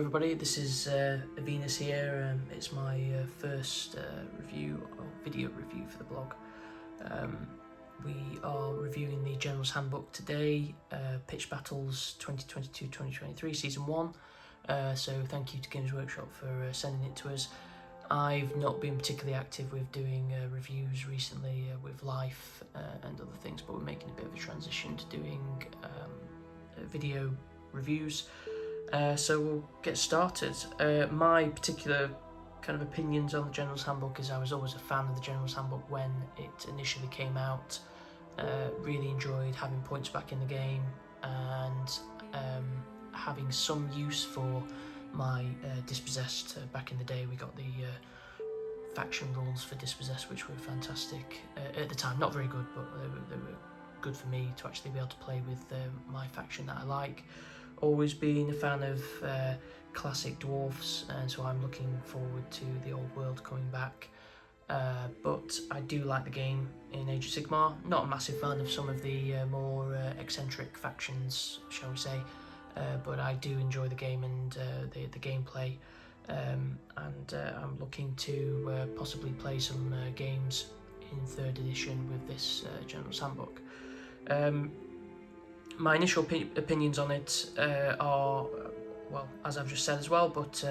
everybody, this is Aveinus here. It's my first review or video review for the blog. We are reviewing the General's Handbook today, Pitch Battles 2022-2023 Season 1. So thank you to Games Workshop for sending it to us. I've not been particularly active with doing reviews recently with Life and other things, but we're making a bit of a transition to doing video reviews. So we'll get started. My particular kind of opinions on the General's Handbook is I was always a fan of the General's Handbook when it initially came out. Really enjoyed having points back in the game and having some use for my Dispossessed. Back in the day we got the faction rules for Dispossessed, which were fantastic at the time. Not very good, but they were good for me to actually be able to play with my faction that I like. Always been a fan of classic dwarfs, and so I'm looking forward to the old world coming back. But I do like the game in Age of Sigmar. Not a massive fan of some of the more eccentric factions, shall we say, but I do enjoy the game and the gameplay. And I'm looking to possibly play some games in 3rd edition with this General's Handbook. My initial opinions on it are, well, as I've just said as well, but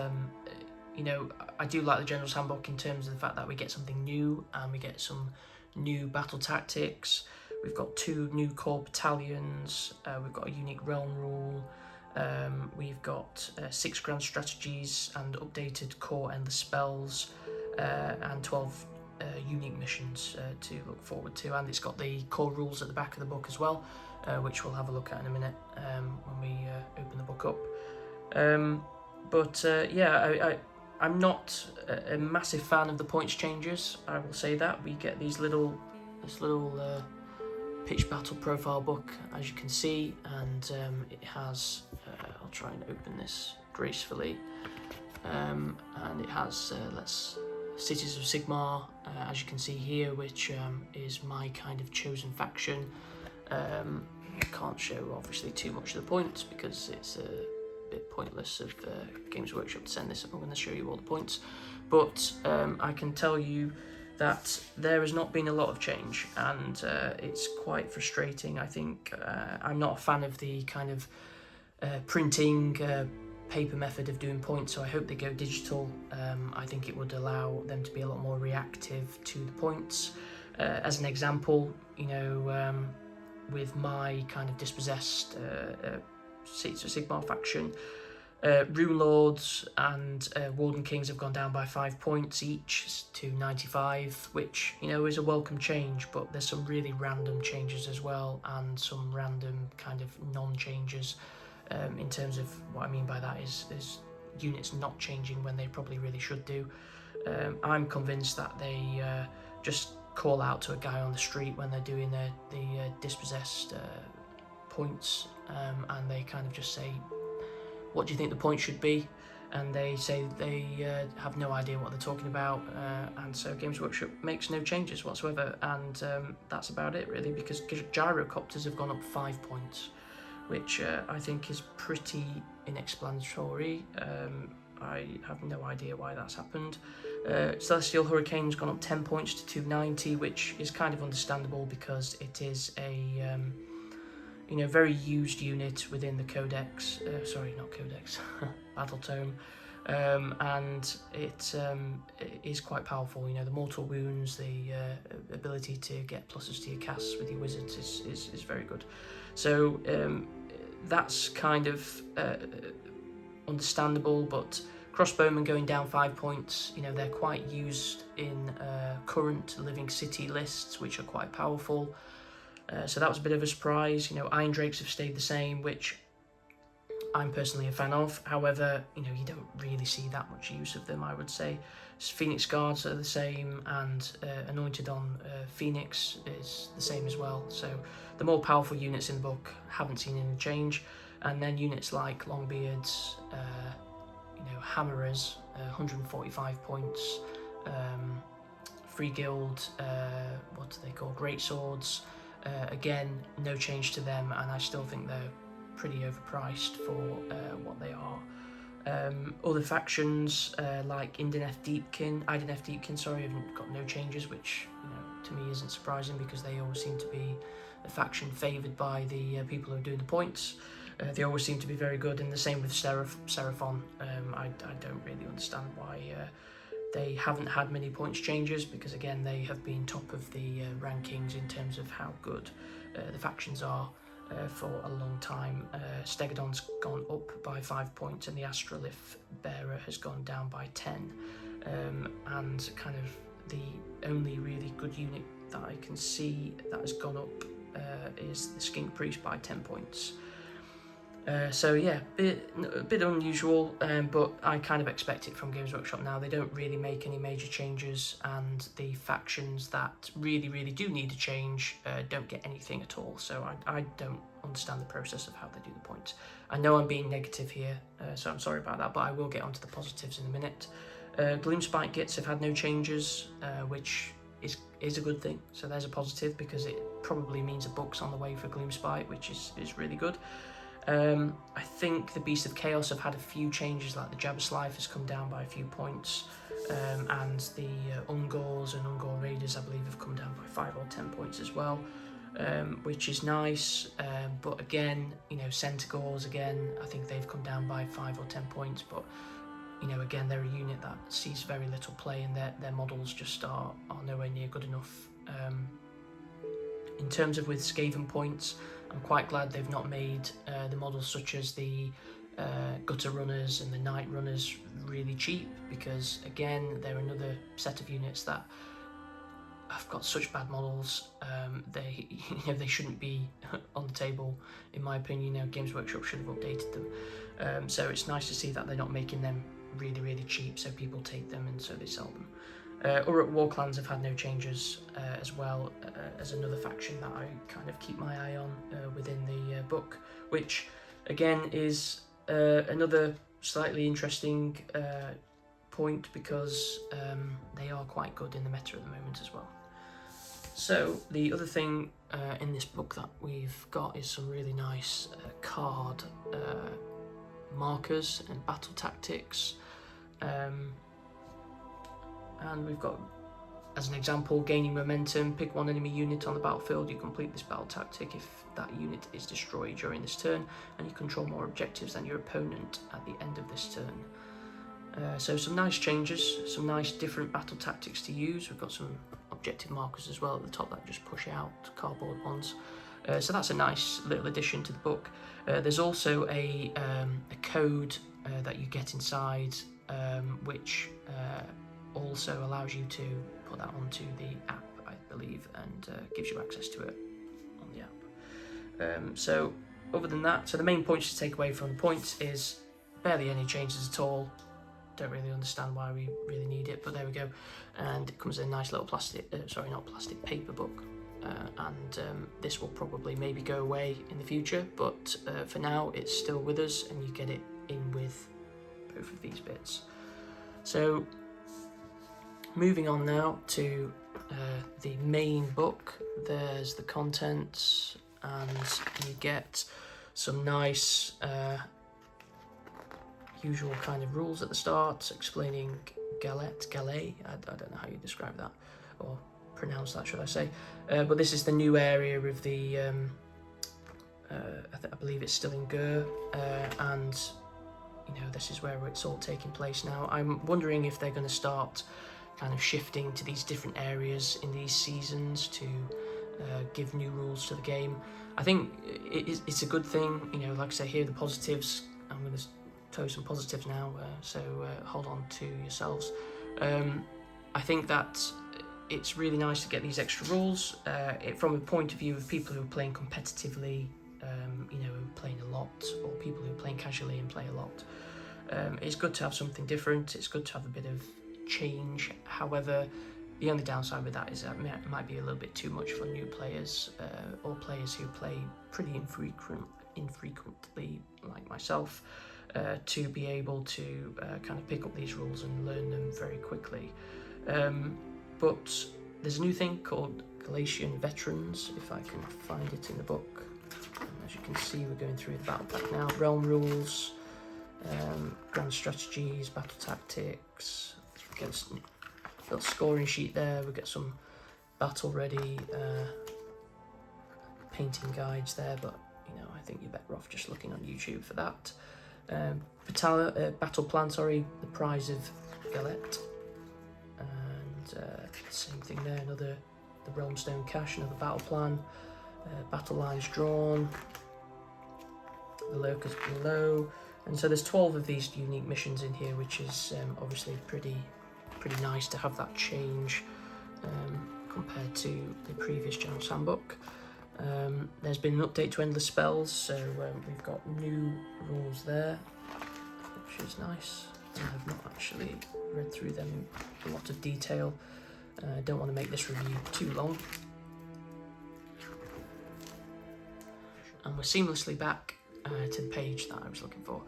you know, I do like the General's Handbook in terms of the fact that we get something new and we get some new battle tactics. We've got 2 new core battalions, we've got a unique realm rule, we've got 6 grand strategies and updated core endless spells, and 12 unique missions to look forward to, and it's got the core rules at the back of the book as well, which we'll have a look at in a minute when we open the book up. Yeah, I'm not a massive fan of the points changes, I will say that. We get this little pitch battle profile book, as you can see, and it has, I'll try and open this gracefully, and it has Cities of Sigmar, as you can see here, which is my kind of chosen faction. I can't show obviously too much of the points because it's a bit pointless of Games Workshop to send this up. I'm going to show you all the points, but I can tell you that there has not been a lot of change, and it's quite frustrating. I think I'm not a fan of the kind of printing paper method of doing points, so I hope they go digital. I think it would allow them to be a lot more reactive to the points. As an example, you know, with my kind of Dispossessed Cities of Sigmar faction, Rune Lords and Warden Kings have gone down by 5 points each to 95, which, you know, is a welcome change, but there's some really random changes as well, and some random kind of non-changes. In terms of what I mean by that is units not changing when they probably really should do. I'm convinced that they just call out to a guy on the street when they're doing the Dispossessed points, and they kind of just say, what do you think the point should be? And they say they have no idea what they're talking about, and so Games Workshop makes no changes whatsoever, and that's about it really, because gyrocopters have gone up 5 points, which I think is pretty inexplanatory. I have no idea why that's happened. Celestial Hurricane's gone up 10 points to 290, which is kind of understandable because it is a you know, very used unit within the Codex. Sorry, not Codex, Battle Tome, and it is quite powerful. You know, the mortal wounds, the ability to get pluses to your casts with your wizards is very good. So that's kind of understandable, but crossbowmen going down 5 points, you know, they're quite used in current Living City lists, which are quite powerful. So that was a bit of a surprise. You know, Iron Drakes have stayed the same, which I'm personally a fan of. However, you know, you don't really see that much use of them, I would say. Phoenix Guards are the same, and Anointed on Phoenix is the same as well. So the more powerful units in the book haven't seen any change. And then units like Longbeards, you know, Hammerers, 145 points, Free Guild, what do they call, Great Swords, again, no change to them, and I still think they're pretty overpriced for what they are. Other factions like Ideneth Deepkin, have got no changes, which to me isn't surprising because they always seem to be a faction favoured by the people who are doing the points. They always seem to be very good, and the same with Seraphon. I don't really understand why they haven't had many points changes, because again they have been top of the rankings in terms of how good the factions are for a long time. Stegodon's gone up by 5 points, and the Astrolith Bearer has gone down by 10. And kind of the only really good unit that I can see that has gone up is the Skink Priest by 10 points. So yeah, a bit unusual, but I kind of expect it from Games Workshop now. They don't really make any major changes, and the factions that really do need a change don't get anything at all. So I don't understand the process of how they do the points. I know I'm being negative here, so I'm sorry about that, but I will get onto the positives in a minute. Gloomspite Gits have had no changes, which is a good thing. So there's a positive, because it probably means a book's on the way for Gloomspite, which is really good. I think the Beast of Chaos have had a few changes, like the Jabberslife has come down by a few points, and the Ungors and Ungor Raiders, I believe, have come down by 5 or 10 points as well, which is nice. But again, Centaurs, again, I think they've come down by 5 or 10 points, but again, they're a unit that sees very little play, and their models just are nowhere near good enough. In terms of with Skaven points, I'm quite glad they've not made the models such as the Gutter Runners and the Night Runners really cheap, because again, they're another set of units that have got such bad models. They shouldn't be on the table, in my opinion. Games Workshop should have updated them. So it's nice to see that they're not making them really cheap, so people take them and so they sell them. Uruk Warclans have had no changes as well, as another faction that I kind of keep my eye on within the book, which again is another slightly interesting point, because they are quite good in the meta at the moment as well. So the other thing in this book that we've got is some really nice card markers and battle tactics. And we've got, as an example, gaining momentum. Pick one enemy unit on the battlefield. You complete this battle tactic if that unit is destroyed during this turn, and you control more objectives than your opponent at the end of this turn. So some nice changes, some nice different battle tactics to use. We've got some objective markers as well at the top that just push out cardboard ones. So that's a nice little addition to the book. There's also a code that you get inside, which also allows you to put that onto the app, I believe, and gives you access to it on the app. So other than that, so the main points to take away from the points is barely any changes at all. Don't really understand why we really need it, but there we go. And it comes in a nice little paper book. And this will probably maybe go away in the future, but for now it's still with us, and you get it in with both of these bits. So moving on now to the main book. There's the contents, and you get some nice usual kind of rules at the start, explaining Galet, I don't know how you describe that or pronounce that, should I say, but this is the new area of the I believe it's still in Gur, and this is where it's all taking place now. I'm wondering if they're going to start kind of shifting to these different areas in these seasons to give new rules to the game. I think it's a good thing. Like I say, here are the positives. I'm going to tell you some positives now, so hold on to yourselves. I think that it's really nice to get these extra rules from a point of view of people who are playing competitively, who are playing a lot, or people who are playing casually and play a lot. It's good to have something different. It's good to have a bit of change. However, the only downside with that is that it might be a little bit too much for new players, or players who play pretty infrequently, like myself, to be able to kind of pick up these rules and learn them very quickly. But there's a new thing called Galatian Veterans, if I can find it in the book. And as you can see, we're going through the battle pack now. Realm rules, Grand strategies, battle tactics. We get a little scoring sheet there. We get some battle ready painting guides there, but you know, I think you're better off just looking on YouTube for that. Battle plan, sorry, the prize of Galette, and same thing there. The Realmstone Cache, another battle plan. Battle lines drawn. The lurkers below, and so there's 12 of these unique missions in here, which is obviously pretty nice to have that change compared to the previous General's Handbook. There's been an update to Endless Spells, so we've got new rules there, which is nice. I've not actually read through them in a lot of detail. I don't want to make this review too long. And we're seamlessly back to the page that I was looking for.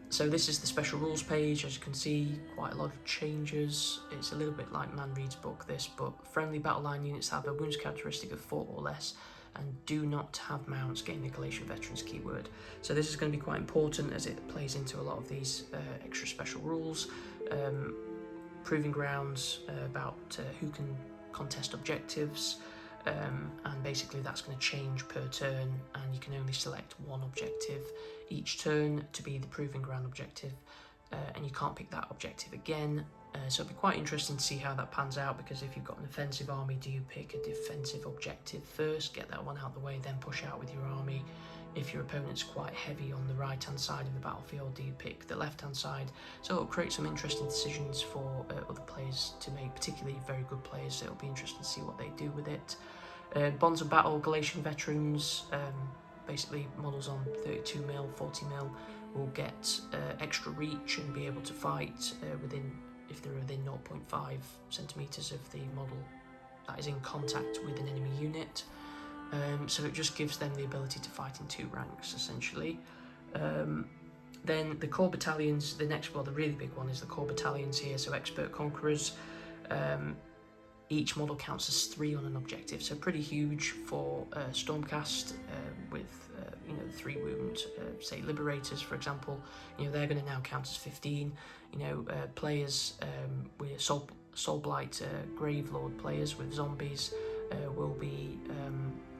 So this is the special rules page. As you can see, quite a lot of changes. It's a little bit like Man Reed's book, this, but friendly battle line units have a wounds characteristic of 4 or less and do not have mounts gain the Galatian Veterans keyword. So this is going to be quite important as it plays into a lot of these extra special rules. Proving grounds about who can contest objectives, and basically that's going to change per turn, and you can only select one objective each turn to be the proving ground objective, and you can't pick that objective again. So it'll be quite interesting to see how that pans out, because if you've got an offensive army, do you pick a defensive objective first, get that one out of the way, then push out with your army? If your opponent's quite heavy on the right hand side of the battlefield, do you pick the left hand side? So it'll create some interesting decisions for other players to make, particularly very good players. So it'll be interesting to see what they do with it. Bonds of Battle, Galatian Veterans, basically models on 32mm, 40mm will get extra reach and be able to fight if they're within 0.5 centimetres of the model that is in contact with an enemy unit. So it just gives them the ability to fight in 2 ranks, essentially. Then the core battalions, the really big one is the core battalions here, so Expert Conquerors. Each model counts as 3 on an objective, so pretty huge for Stormcast with 3 wound, say Liberators, for example. They're going to now count as 15. Players with Soulblight Gravelord players with zombies will be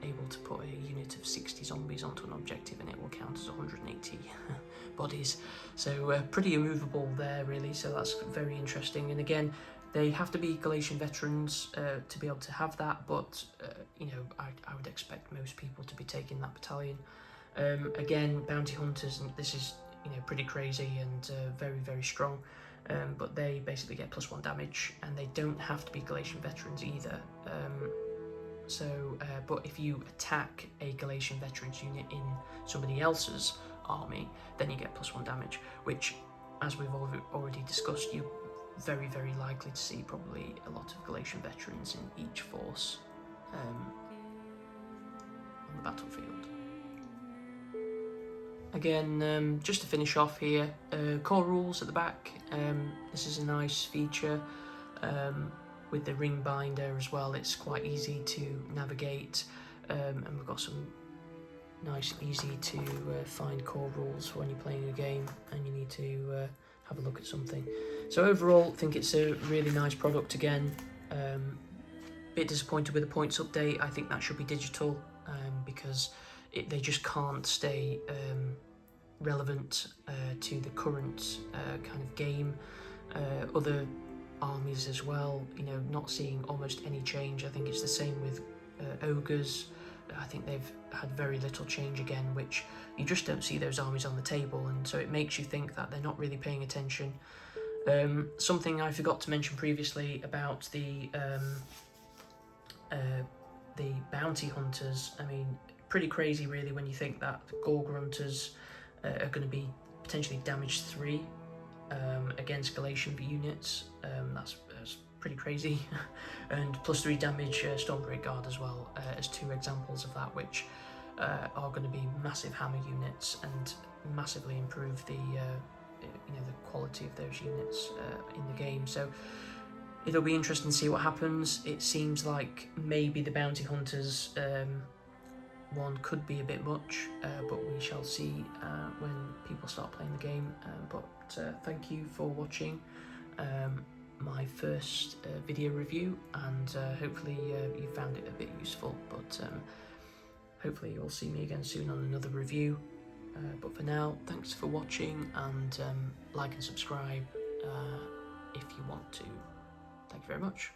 able to put a unit of 60 zombies onto an objective, and it will count as 180 bodies. So pretty immovable there, really. So that's very interesting. And again, they have to be Galatian Veterans to be able to have that, but I would expect most people to be taking that battalion. Again, Bounty Hunters, and this is pretty crazy and very, very strong. But they basically get +1 damage, and they don't have to be Galatian Veterans either. But if you attack a Galatian Veterans unit in somebody else's army, then you get +1 damage, which, as we've already discussed, you're very, very likely to see probably a lot of Galatian Veterans in each force on the battlefield. Again, just to finish off here, core rules at the back. This is a nice feature with the ring binder as well. It's quite easy to navigate, and we've got some nice, easy to find core rules for when you're playing a game and you need to have a look at something. So overall, I think it's a really nice product again. Bit disappointed with the points update. I think that should be digital because they just can't stay relevant to the current kind of game. Other armies as well, not seeing almost any change. I think it's the same with ogres. I think they've had very little change again, which you just don't see those armies on the table, and so it makes you think that they're not really paying attention. Something I forgot to mention previously about the bounty hunters. I mean, pretty crazy really when you think that Gorg Hunters are going to be potentially damage 3 against Galatian units. That's pretty crazy. And +3 damage Stormbreak Guard as well, as 2 examples of that, which are going to be massive hammer units and massively improve the the quality of those units in the game. So it'll be interesting to see what happens. It seems like maybe the bounty hunters 1 could be a bit much, but we shall see when people start playing the game. But thank you for watching my first video review, and hopefully you found it a bit useful. But hopefully you'll see me again soon on another review. But for now, thanks for watching, and like and subscribe if you want to. Thank you very much.